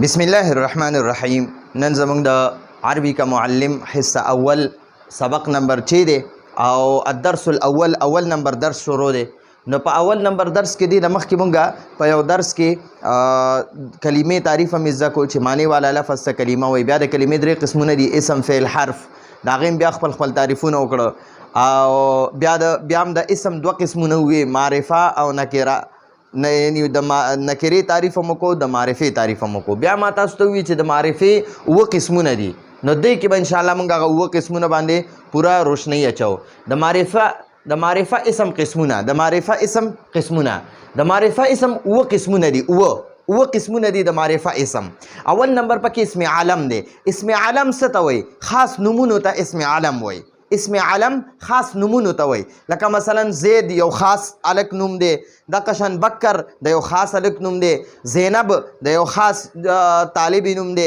بسم الله الرحمن الرحیم. نن زمونږ د عربي کا معلم حصہ اول سبق نمبر 6 دی او الدرس الاول اول نمبر درس شروع دی. نو په اول نمبر درس کې دی د مخکې مونږه په یو درس کې کلمې تعریف هم زده کو چې معنی والا لفظ ته کلمه وایي. بیا د کلمې درې قسمونه دي، اسم فعل حرف. د هغې بیا خپل تعریفونه وکړه او بیا هم د اسم دوه قسمونه وي، معرفه او نکره. یعنی د نکرې تعریف هم وکړو، د معرفې تعریف هم وکړو. بیا ما تاسو ته ووایي چې د معرفې اووه قسمونه دي. نو دې کې به انشاءالله موږ هغه اووه قسمونه باندې پوره روشنۍ اچو. د معرفه اسم قسمونه، د معرفه اسم قسمونه، د معرفه اسم اووه قسمونه دي. اووه قسمونه دي د معرفه اسم. اول نمبر پکې اسم علم دی. اسم علم څه ته وایي؟ خاص نومونو ته اسم علم وایي. اسم علم خاص نومونو ته وایي. لکه مثلا زید یو خاص الک نوم دی، دقه شان بکر د یو خاص الک نوم دی، زینب د یو خاص طالبي نوم دی.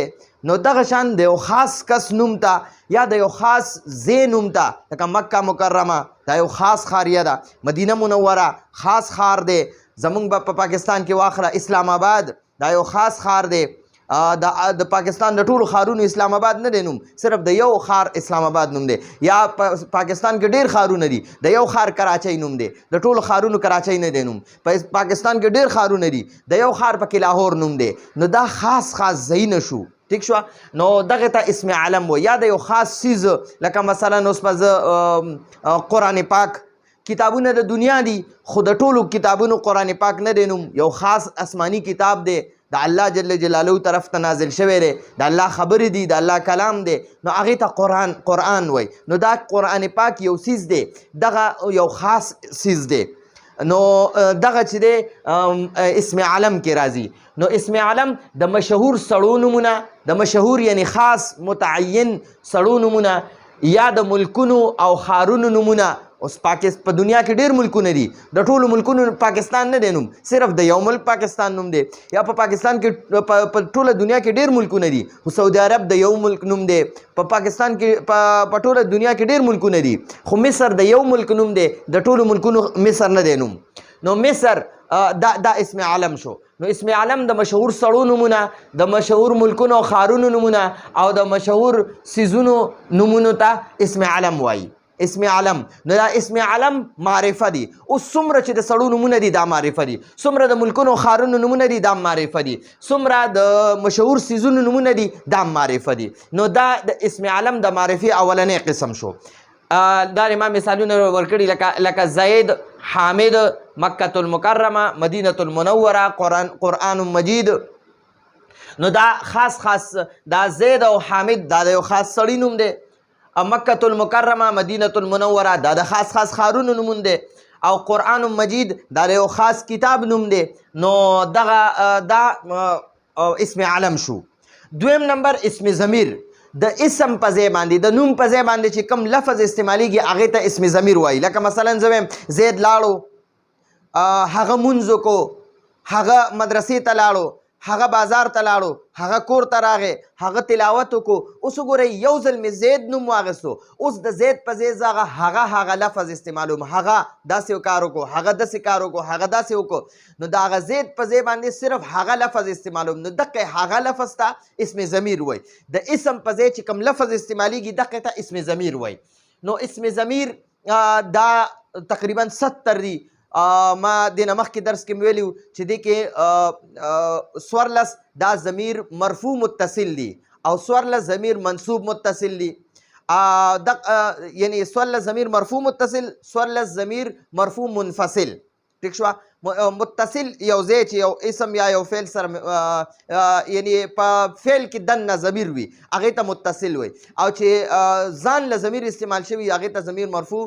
نو دغه شان د یو خاص کس نوم ته یا د یو خاص ځای نوم ته، لکه مکه مکرمه دا یو خاص ښاریه ده، مدینه منوره خاص ښار دی. زمونږ په پاکستان کې واخله اسلام آباد دا یو خاص ښار دی. د پاکستان د ټولو ښارونو اسلام آباد نه دی نوم، صرف د یو ښار اسلام آباد نوم دی. یا پاکستان کې ډېر ښارونه دي، د یو ښار کراچۍ نوم دی، د ټولو ښارونو کراچۍ نه دی نوم. پاکستان کې ډېر ښارونه دي، د یو ښار پکې لاهور نوم دی. نو دا خاص ځایونه شو، ٹھیک شو. نو دغه ته اسم علم و. یا د یو خاص څیز، لکه مثلا اوس په قرآن پاک کتابونه د دنیا دي، خو د ټولو کتابونو قرآن پاک نه دی نوم. یو خاص آسماني کتاب دی، د الله جل جلاله طرف ته نازل شوی دی، د الله خبرې دي، د الله کلام دی. نو هغې ته قرآن وایي. نو دا قرآن پاک یو څیز دی، دغه یو خاص څیز دی. نو دغه چې دی اسم علم کې راځي. نو اسم علم د مشهور سړو نومونه، د مشهور یعنی خاص متعین سړو نومونه، یا د ملکونو او ښارونو نومونه. اوس په دنیا کې ډېر ملکونه دي، د ټولو ملکونو پاکستان نه دی نوم، صرف د یو ملک پاکستان نوم دی. یا په پاکستان کې په ټوله دنیا کې ډېر ملکونه دي، خو سعودي عرب د یو ملک نوم دی. په پاکستان کې په ټوله دنیا کې ډېر ملکونه دي، خو مصر د یو ملک نوم دی، د ټولو ملکونو مصر نه دی نوم. نو مصر دا اسم علم شو. نو اسم علم د مشهور سړو نومونه، د مشهور ملکونو او ښارونو نومونه او د مشهور څیزونو نومونو ته اسم علم وایي. اسم علم. نو دا اسم علم معرفه دي. اوس څومره چې د سړو نومونه دي دا معرفه دي، څومره د ملکونو او ښارونو نومونه دي دا معرفه دي، څومره د مشهور څیزونو نومونه دي دا معرفه دي. نو دا د اسم علم د معرفې اولنی قسم شو. دا ما مثالونه ورکړي لکه زید، حامد، مکة المکرمه، مدینة المنوره، قرآن مجید. نو دا خاص دا زید او حامد دا د یو خاص سړي نوم دی. مکة المکرمه، مدینة المنوره دا د خاص ښارونو نومون دی. او قرآن مجید دا د یو خاص کتاب نوم دی. نو دغه دا اسم علم شو. دویم نمبر اسم ضمیر. د اسم په ځای باندې، د نوم په ځای باندې چې کوم لفظ استعمالیږي هغې ته اسم ضمیر وایي. لکه مثلا زه وایم زید لاړو، هغه مونځ وکړو، هغه مدرسې ته لاړو، هغه بازار ته لاړو، هغه کور ته راغی، هغه تلاوت وکړو. اوس وګورئ یو ځل مې زید نوم واخیستو، اوس د زید په ځای زه هغه لفظ استعمالوم، هغه داسې کار وکړو، هغه داسې کار وکړو، هغه داسې وکړو. نو د هغه زید په ځای باندې صرف هغه لفظ استعمالوم. نو دقه هغه لفظ ته اسم ضمیر وایي. د اسم په ځای چې کوم لفظ استعمالیږي دقه ته اسم ضمیر وایي. نو اسم ضمیر دا تقریبا 70 دي. ما دې نه مخکې درس کې مې ویلي چې دې کې 14 دا ضمیر مرفوع متصل دي او 14 ضمیر منصوب متصل دي. یعنی 14 ضمیر مرفوع متصل، 14 ضمیر مرفوع منفصل. ٹھیک شو. متصل یو ځای چې یو اسم یا یو فعل سره یعنی په فعل کې دننه ضمیر وي هغې ته متصل وي، او چې ځان له ضمیر استعمال شوي هغې ته ضمیر مرفوع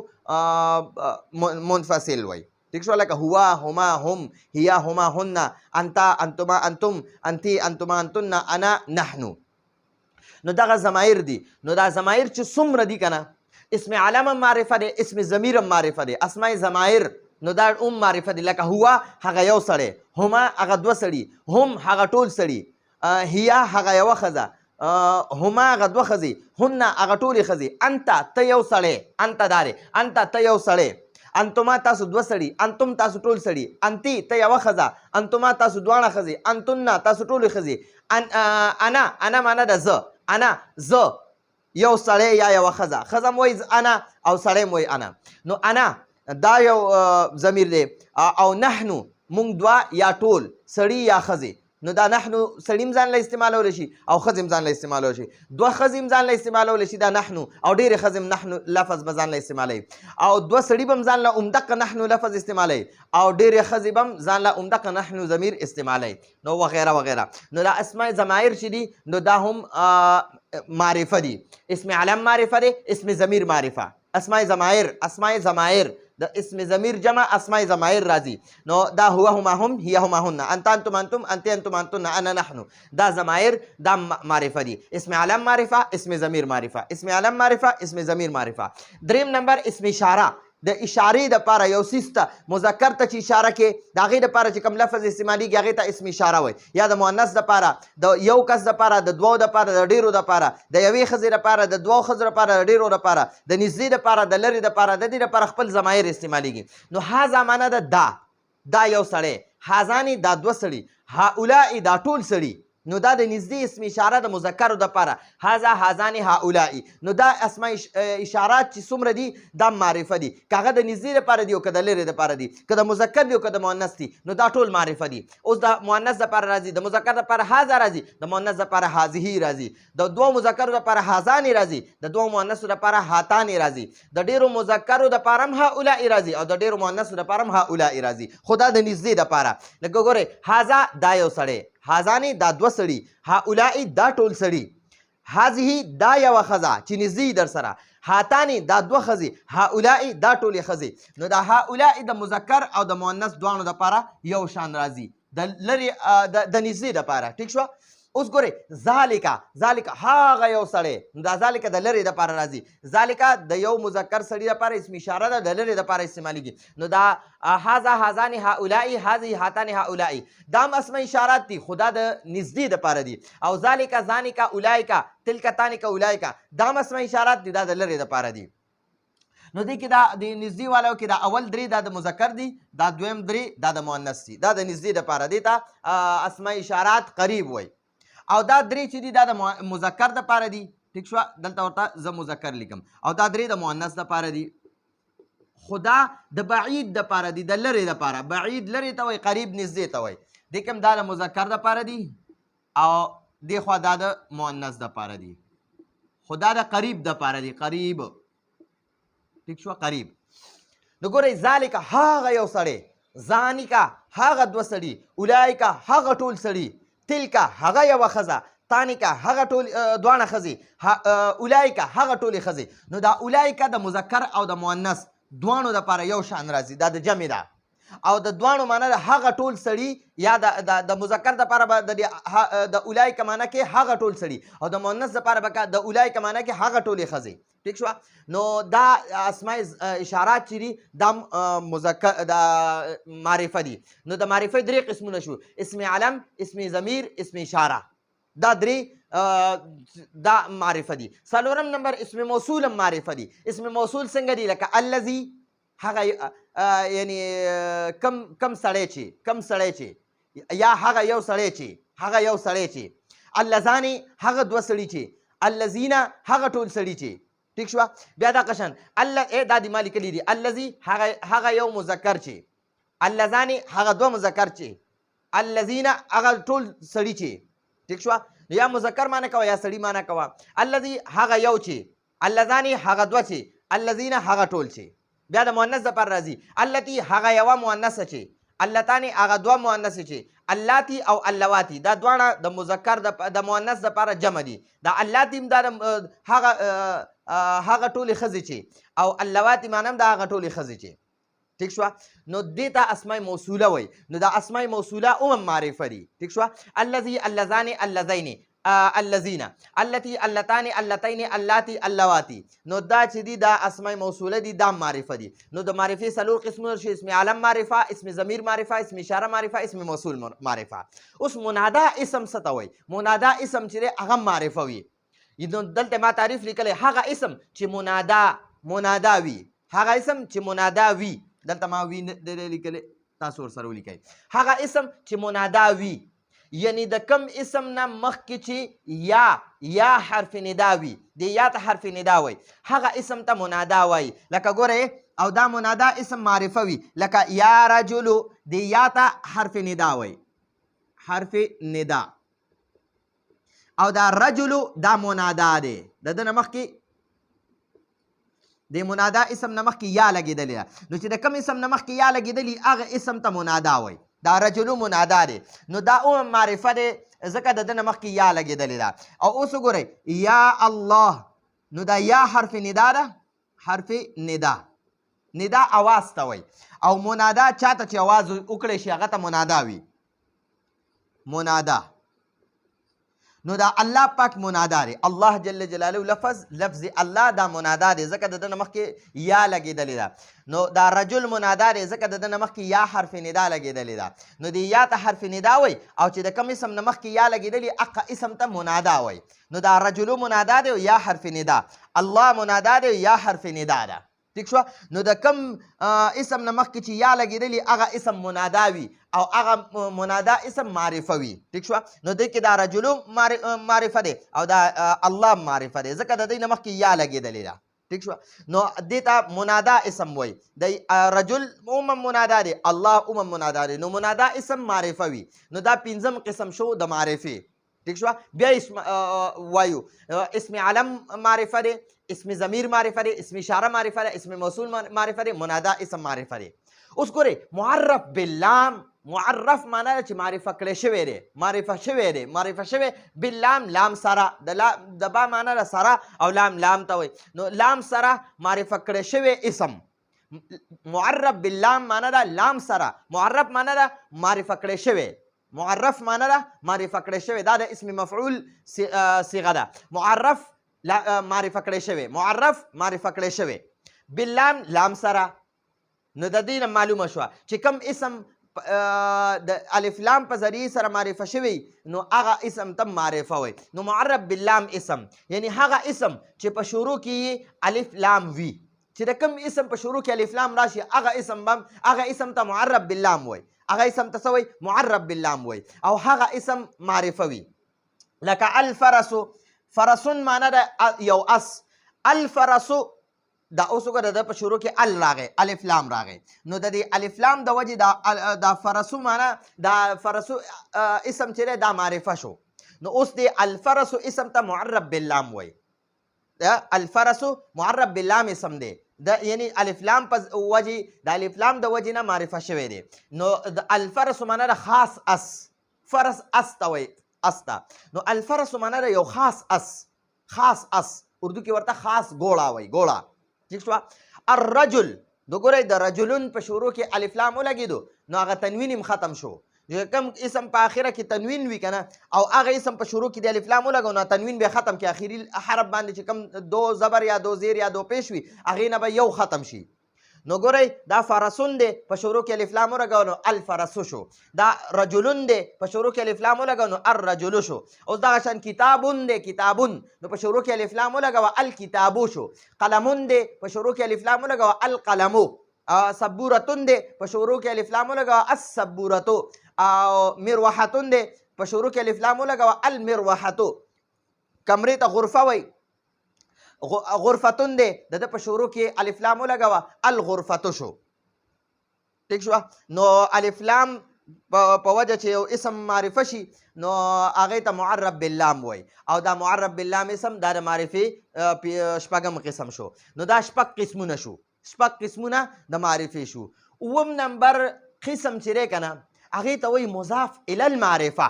منفصل وي. ٹھیک شو. لکه هوا، هما، هم، هیا، هما، هن، انتا، انتما، انتم، انتی، انتما، انتن، انا، نحنو. نو دغه ضمایر دي. نو دا ضمایر چې څومره دي که نه، اسم علم هم معرفه دی، اسم ضمیر هم معرفه دی. اسماء ضمایر نو دا هم معرفه دی. لکه هوا هغه یو سړی، هما هغه دوه سړي، هم هغه ټول سړي، هیا هغه یوه ښځه، هما هغه دوه ښځې، هن هغه ټولې ښځې، انته ته یو سړی، انته دارې انته ته یو سړی. انتما تاسو دوه سړي، انتم تاسو ټول سړي، انتی ته یوه ښځه، انتما تاسو دواړه ښځې، انتن تاسو ټولې ښځې، انا معنا ده زه، انا زه یو سړی یا یوه ښځه، ښځه م وایي انا او سړی م وایي انا. نو انا دا یو ضمیر دی، او نحنو مونږ دوه یا ټول سړي یا ښځې. نو دا نحنو سړي هم ځان له استعمالولی شي او ښځې هم ځان له استعمالولی شي، دوه ښځې هم ځان له استعمالولی شي دا نحنو، او ډېرې ښځې هم نحنو لفظ به ځان له استعمالوي، او دوه سړي به هم ځان له همدقه نحنو لفظ استعمالوي، او ډېرې ښځې به هم ځان له همدقه نحنو ضمیر استعمالوي، نو وغیره وغیره. نو دا اسماء ضمایر چې دي نو دا هم معرفه دي، اسم علم معرفه دی، اسم ضمیر معرفه. اسماء ضمایر د اسم ضمیر جمع اسماء ضمایر راځي. نو دا هو هما هم، هي هما هن، انت انتم انتم، انت انتم انتن، انا نحن، دا ضمایر دا معرفه دي. اسم علم معرفه، اسم ضمیر معرفه، اسم علم معرفه، اسم ضمیر معرفه. دریم نمبر اسم اشاره، د اشارې دپاره یو څیز ته مذکر ته چې اشاره کې د هغې دپاره چې کوم لفظ استعمالیږي هغې ته اسم اشاره وایي، یا د مؤنث دپاره د یو کس دپاره، د دوو دپاره، د ډېرو دپاره، د یوې ښځې دپاره، د دوو ښځو دپاره، د ډېرو دپاره، د نږدې دپاره، د لرې دپاره، د دې دپاره خپل ضمایر استعمالیږي. نو هذا معنا ده دا یو سړی، هذانې دا دوه سړي، هؤلاء دا ټول سړي. نو دا د نږدې اسم اشاره د مذکرو دپاره، هذا هذان هؤلاء. نو دا اسماء اشارات چې څومره دي دا معرفه دي، که هغه د نږدې دپاره دي او که د لرې دپاره دي، که د مذکر دي او که د مؤنث دي، نو دا ټول معرفه دي. اوس د مؤنث دپاره راځي، د مذکر دپاره هذا راځي، د مؤنث دپاره هذه راځي، د دوو مذکرو دپاره هذان راځي، د دوو مؤنثو دپاره هاتان راځي، د ډېرو مذکرو دپاره هم هؤلاء راځي او د ډېرو مؤنثو دپاره هم هؤلاء راځي، خو دا د نږدې دپاره. لکه ګورئ هذا دا یو سړی، هذانې دا دوه سړي، هؤلاء دا ټول سړي، هذه دا یوه ښځه چې نږدې در سره، هاتانې دا دوه ښځې، هؤلاء دا ټولې ښځې. نو دا هؤلاء د مذکر او د مؤنث دواړو دپاره یو شان راځي، د لرې د نږدې دپاره. ټیک شوه. اوس ګورئ ذالکه هغه یو سړی، دا ذالکه د لرې دپاره راځي، ذالکه د یو مذکر سړي دپاره اسم اشاره ده، د لرې دپاره استعمالیږي. نو دا هذا هذان هؤلاء، هذه هاتان هؤلاء، دا هم اسم اشارات دي خو دا د نږدې دپاره دي. او ذالکه ذانکه اولئکه تلکه تانکه اولئکه، دا هم اسم اشارات دي، دا د لرې دپاره دي. نو دې کې دا د نږدې والو کې دا اول درې دا د مذکر دي، دا دویم درې دا د مؤنث دي، دا د نږدې دپاره دي ته اسماء اشارات قریب وایي. او دا درې چې دي دا د مذکر دپاره دي. ټیک شوه. دلته ورته زه مذکر لیکم. او دا درې د مؤنث دپاره دي، خو دا د بعید دپاره دي، د لرې دپاره. بعید لرې ته وایي، قریب نږدې ته وایي. دې کوم دا د مذکر دپاره دي او دې خوا دا د مؤنث دپاره دي، خو دا د قریب دپاره دي، قریب. ټیک شوه. قریب. نو ګورئ ذالکه هغه یو سړی، ځانکه هغه دوه سړي، اولئکه هغه ټول سړي، تلکه هغه یوه ښځه، تانکه هغه ټول دواړه ښځې، اولئکه هغه ټولې ښځې. نو دا اولئکه د مذکر او د مؤنث دواړو دپاره یو شان راځي، دا د جمع ده. او د دواړو معنا د هغه ټول سړي، یا د مذکر دپاره به د اولئکه معنا کې هغه ټول سړي، او د مؤنث دپاره به د اولئکه معنا کې هغه ټولې ښځې. ټیک شوه. نو دا اسماء اشارات چې دي دا مذکر دا معرفه دي. نو د معرفه درې قسمونه شو، اسم علم، اسم ضمیر، اسم اشاره. دا درې دا معرفه دي. څلورم نمبر اسم موصول هم معرفه دي. اسم موصول څنګه دي؟ لکه الذي، هغه یعنی کم سړی چې، یا هغه یو سړی چې، اللذانې هغه دوه سړي چې، اللذین هغه ټول سړي چې. ټیک شوه. بیا دا قشن دا د ما لیکلي دي، الذي هغه یو مذکر چې، اللذانې هغه دوه مذکر چې، اللذین هغه ټول سړي چې. ټیک شوه. یا مذکر معنی کوه یا سړي معنی کوه. الذي هغه یو چې، اللذانې هغه دوه چې، اللذین هغه ټول چې. بیا د مؤنث دپاره راځي، التي هغه یوه مؤنثه چې، اللتانې هغه دوه مؤنثې چې، اللاتی او اللواتی دا دواړه د مذکر د مؤنث دپاره جمع دي. دا اللاتی هم دا هغه ټولې ښځې چې، او اللواتی معنی هم د هغه ټولې ښځې چې. ټیک شوه. نو دې ته اسماء موصوله وایي. نو دا اسماء موصوله هم معرفه دي. ټیک شوه. الذي، اللذان، اللذین، اللذین، التي، اللتان، اللتین، اللاتی، اللواتی. نو دا چې دي دا اسماء موصوله دي، دا معرفه دي. نو د معرفې څلور قسمونه شي، اسم علم معرفه، اسم ضمیر معرفه، اسم اشاره معرفه، اسم موصول معرفه. اوس منادا اسم څه ته وایي؟ منادا اسم چې دی هغه معرفه وي. نو دلته ما تعریف لیکلی، هغه اسم چې منادا وي، هغه اسم چې منادا وي، دلته ما وي لیکلی، تاسو ورسره ولیکئ. هغه اسم چې منادا وي، یعنی د کم اسم نه مخکې چې یا حرف ندا وي، د یا ته حرف ندا وای، هغه اسم ته منادا وای. لکه ګورئ، او دا منادا اسم معرفه وي، لکه یا رجلو، د یا ته حرف ندا وای، حرف ندا. او دا رجلو دا منادا دی، د ده نه مخکې د منادا اسم نه مخکې یا لګېدلې ده. نو چې د کوم اسم نه مخکې یا لګېدلي هغه اسم ته منادا وای. دا رجلو منادا دی، نو دا معرفه دی ځکه د ده نه مخکې یا لګېدلې ده. او اوس وګورئ، یا الله، نو دا یا حرف ندا ده، حرف ندا. ندا اواز ته وای، او منادا چاته چې اواز وکړی شي هغه ته منادا وي، منادا. نو دا الله پاک منادا دی، الله جل جلاله لفظ الله دا منادا دی ځکه د ده نه مخکې یا لګېدلې ده. نو دا رجل منادا دی ځکه د ده نه مخکې یا حرف ندا لګېدلې ده. نو د یا ته حرف ندا وای، او چې د کوم اسم نه مخکې یا لګېدلي هغه اسم ته منادا وای. نو دا رجلو منادا دی یا حرف ندا، الله منادا دی یا حرف ندا ده. ٹھیک شو؟ نو د کم اسم نه مخکې چې یا لګېدلي هغه اسم منادا وي، او هغه منادا اسم معرفه وي. ٹھیک شو؟ نو دې کې دا رجلو معرفه دی او دا الله معرفه دی ځکه د دې نه مخکې یا لګېدلې ده. ٹھیک شو؟ نو دې ته منادا اسم وای. د رجل عموما منادا دی، الله عموما منادا دی. نو منادا اسم معرفه وي. نو دا پنځم قسم شو د معرفې. ٹھیک شو؟ بیا اسم وایو، اسم علم معرفه دی، اسم ضمیر معرفه دی، اسم اشاره معرفه دی، اسم موصول معرفه دی، منادا اسم معرفه دی. اوس ګورئ، معرف باللام، معرف معنا ده چې معرفه کړی شوی دی، معرفه شوی دی، معرفه شوی باللام، لام سره. د با معنا ده سره، او لام ته وایي. نو لام سره معرفه کړی شوی اسم. معرف باللام معنا ده لام سره، معرف معنا ده معرفه کړی شوی، معرف معنا ده معرفه کړی شوی. دا د اسم مفعول صيغه ده. معرف معرفه کړی شوی، معرف معرفه کړی شوی باللام، لام سره. نو د دې نه معلومه شوه چې کوم اسم د الف لام په ذریعې سره معرفه شوی نو هغه اسم ته معرفه وای. نو معرف باللام اسم یعنی هغه اسم چې په شروع کې الف لام وي، چې د کوم اسم په شروع کې الف لام راشي هغه اسم ته معرف باللام وای، هغه اسم ته څه وای؟ معرف باللام وای، او هغه اسم معرفه وي. لکه الفرس، فرسون معنا ده یو اس. الفرس دا اوس وګوره د په شروع کې ال راغی، الف لام راغی. نو د دې الف لام د وجې دا فرسو معنا، دا فرسو اسم چې دی دا معرفه شو. نو اوس د الفرس اسم ته معرف باللام وای. الفرس معرف باللام اسم دی، یعنی الف لام په وجې د الف لام د وجې نه معرفه شوی دی. نو د الفرس معنا ده خاص اس، فرس اس ته وایي، اس ته. نو الفرس معنا ده یو خاص اس، خاص اس، اردو کې ورته خاص ګوړه وایي، ګوړه. ٹھیک شو؟ الرجل، د ګورئ د رجلون په شروع کې الف لام ولګېدو نو هغه تنوین هم ختم شو. کوم اسم په آخره کې تنوین وي که نه، او هغه اسم په شروع کې د الف لام ولګو نو تنوین به ختم کړي، اخري حرف باندې چې کوم دو زبر یا دو زیر یا دو پیش وي هغې نه به یو ختم شي. نو ګورئ دا فرسون دی په شروع کې الف لام ولګو نو الفرسو شو. دا رجلون دی په شروع کې الف لام ولګو نو الرجلو شو. اوس دغه شان کتابون دی، کتابون نو په شروع کې الف لام ولګو الکتابو شو. قلمون دی په شروع کې الف لام ولګو القلمو. سبورتون دی په شروع کې الف لام ولګو السبورتو. او مروحتون دی په شروع کې الف لام ولګو المروحتو. کمرې ته غرفه وایي، غرفتون دی د په شروع کې الف لام ولګوه الغرفتو شو. ٹھیک شو؟ نو الف لام په وجه چې یو اسم معرفه شي نو هغې ته معرف باللام وای، او دا معرف باللام اسم دا د معرفې شپږم قسم شو. نو دا شپږ قسمونه شو، شپږ قسمونه د معرفې شو. اووم نمبر قسم چې دی که نه هغې ته وایي مضاف الی المعرفه.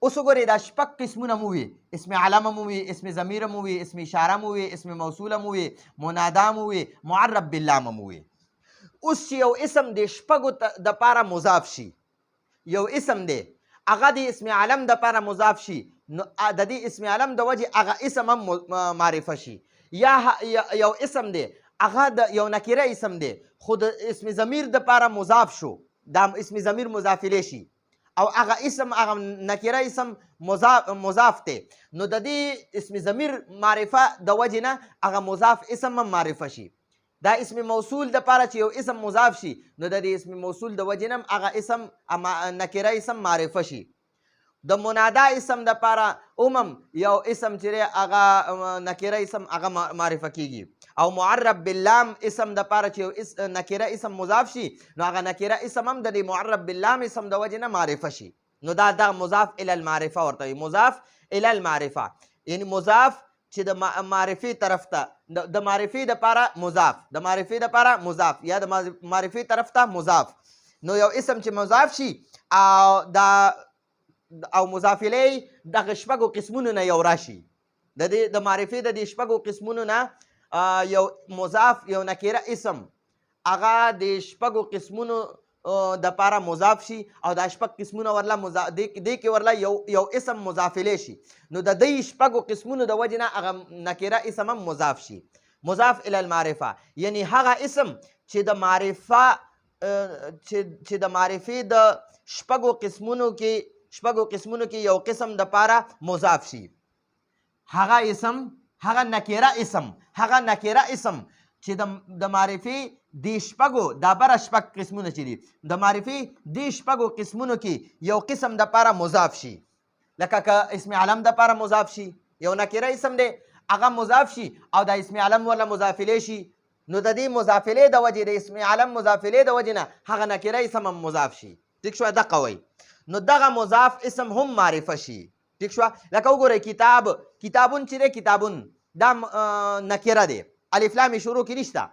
اوس وګورئ دا شپږ قسمونه مو وي، اسم علم مو وي، اسم ضمیر مو وي، اسم اشاره مو وي، اسم موصوله مو وي، منادا مو وي، معرف باللام مو وي. اوس چې یو اسم د شپږو دپاره مضاف شي، یو اسم دی هغه د اسم علم دپاره مضاف شي نو د دې اسم علم د وجې هغه اسم هم معرفه شي. یا یو اسم دی هغه د یو نکره اسم دی خو د اسم ضمیر دپاره مضاف شو، دا اسم ضمیر مضاف الیه شي، او هغه اسم هغه نکره اسم مضاف دی نو د دې اسم ضمیر معرفه د وجې نه هغه مضاف اسم هم معرفه شي. دا اسم موصول د پاره چې یو اسم مضاف شي نو د دې اسم موصول د وجې نه هغه اسم نکره اسم معرفه شي. د منادا اسم د پاره یو اسم چې هغه نکره اسم هغه معرفه کیږي. او معرب باللام اسم د پاره چې یو نکره اسم مضاف شي نو هغه نکره اسم هم د دې معرب باللام اسم د وجې نه معرفه شي. نو دا مضاف الی المعرفه ورته وي. مضاف الی المعرفه یعنی مضاف چې د معرفي طرف ته د معرفي د پاره مضاف د معرفي د پاره مضاف یا د معرفي طرف ته مضاف. نو یو اسم چې مضاف شي او مضاف الیه دغه شپږو قسمونو نه یو راشي. د معرفي د دې شپږو قسمونو نه یو مضاف یو نکره اسم هغه د شپږو قسمونو د پاره مضاف شي او دا شپږ قسمونه ورله دې کې ورله یو اسم مضاف الیه شي نو د دې شپږو قسمونو د وجې نه هغه نکره اسم هم مضاف شي. مضاف الی المعرفه یعنی هغه اسم چې د معرفه چې د معرفې د شپږو قسمونو کې یو قسم د پاره مضاف شي. هغه اسم هغه نکره اسم چې د معرفي د شپږو دا بره شپږ قسمونه چې دي د معرفي د شپږو قسمونو کې یو قسم د پاره مضاف شي. لکه که اسم علم د پاره مضاف شي یو نکره اسم دی هغه مضاف شي او د اسم علم ولا مضاف الیه شي نو د دې مضاف الیه د وجې د اسم علم مضاف الیه د وجې نه هغه نکره اسم هم مضاف شي. ټیک شو دقه وایي. نو دغه مضاف اسم هم معرفه شي. ټیک شو. لکه وګورئ کتابون چې دی کتابون دا نکره دی الف لام شروع کې نشته.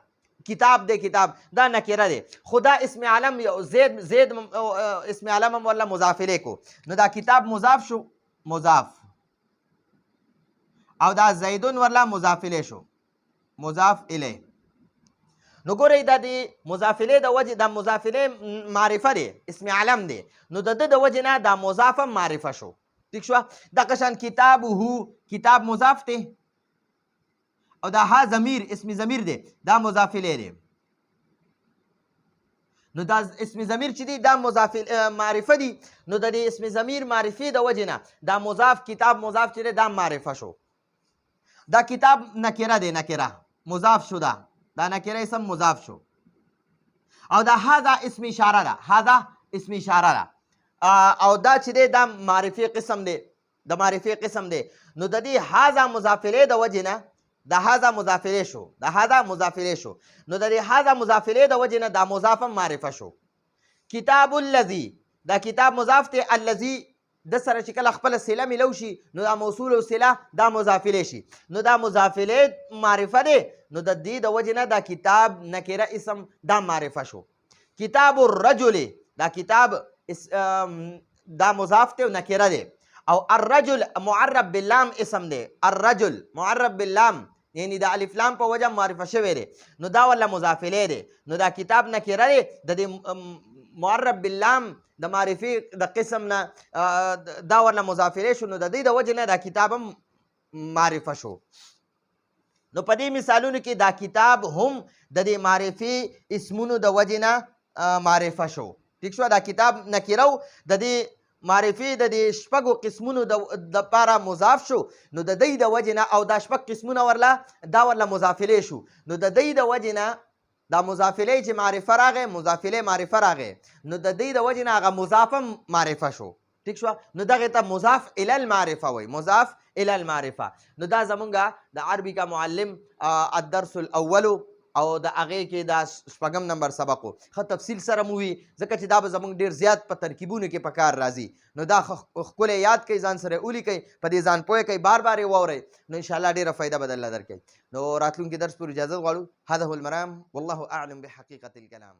کتاب دی کتاب دا نکره دی خو دا اسم علم زید اسم علم هم ولا مضاف الیه کو نو دا کتاب مضاف شو مضاف او دا زیدون ولا مضاف الیه شو مضاف الیه. نو ګورئ دا د مضاف الیه د وجې دا مضاف الیه معرفه دی اسم علم دی نو د د وجې نه دا مضاف هم معرفه شو. ٹھیک شو. دغه شان کتاب مضاف دی او دا ها ضمیر اسم ضمیر دی دا مضاف الیه دی. نو دا اسم ضمیر چې دی دا مضاف معرفه دی نو د دې اسم ضمیر معرفي د وجې نه دا مضاف کتاب مضاف چې دی دا معرفه شو. دا کتاب نکره دی نکره مضاف شو دا نکره اسم مضاف شو او دا هذا اسم اشاره ده او دا چې دی دا معرفي قسم دی د معرفي قسم دی نو د دې هذا مضاف الیه د وجې نه دا هذا مضاف الیه شو نو د دې هذا مضاف الیه د وجې نه دا مضاف هم معرفه شو. کتاب الذی دا کتاب مضاف دی الذی د سره چې کله خپله صله میلو شي نو دا موصول او صله دا مضاف الیه شي نو دا مضاف الیه معرفه دی نو د دې د وجې نه دا کتاب نکره اسم دا معرفه شو. کتاب الرجل دا کتاب دا مضاف دی او نکره دی او الرجل معرب باللام اسم دی. الرجل معرب باللام یعنی دا الف لام په وجه معرفه شوی دی نو دا ولا مضاف الیه دی نو دا کتاب نکره دی د دې معرب باللام د معرفي د قسم نه دا ولا مضاف الیه شو نو د دې د وجه نه دا کتاب هم معرفه شو. نو په دې مثالونو کې دا کتاب هم د دې معرفي اسمونو د وجه نه معرفه شو. ٹھیک شو. دا کتاب نکره د دې معرفي د دې شپږو قسمونو د پاره مضاف شو نو د دې د وجې نه او دا شپږ قسمونه ورله مضاف الیه شو نو د دې د وجې نه دا مضاف الیه چې معرفه راغی مضاف الیه معرفه راغی نو د دې د وجې نه هغه مضاف هم معرفه شو. ٹھیک شو. نو دغه ته مضاف الی المعرفه وایي مضاف الی المعرفه. نو دا زمونږ د عربي کا معلم الدرس الاول او د هغې کې دا شپږم نمبر سبق و ښه تفصیل سره مو وي ځکه چې دا به زموږ ډېر زیات په ترکیبونو کې په کار راځي نو دا ښکلی یاد کوئ ځان سره ولیکئ په دې ځان پوه کوئ بار یې واورئ نو انشاءالله ډېره فایده به درله درکوي. نو راتلونکي درس پورې اجازه غواړو. هذا هو المرام والله اعلم بحقیقة الکلام.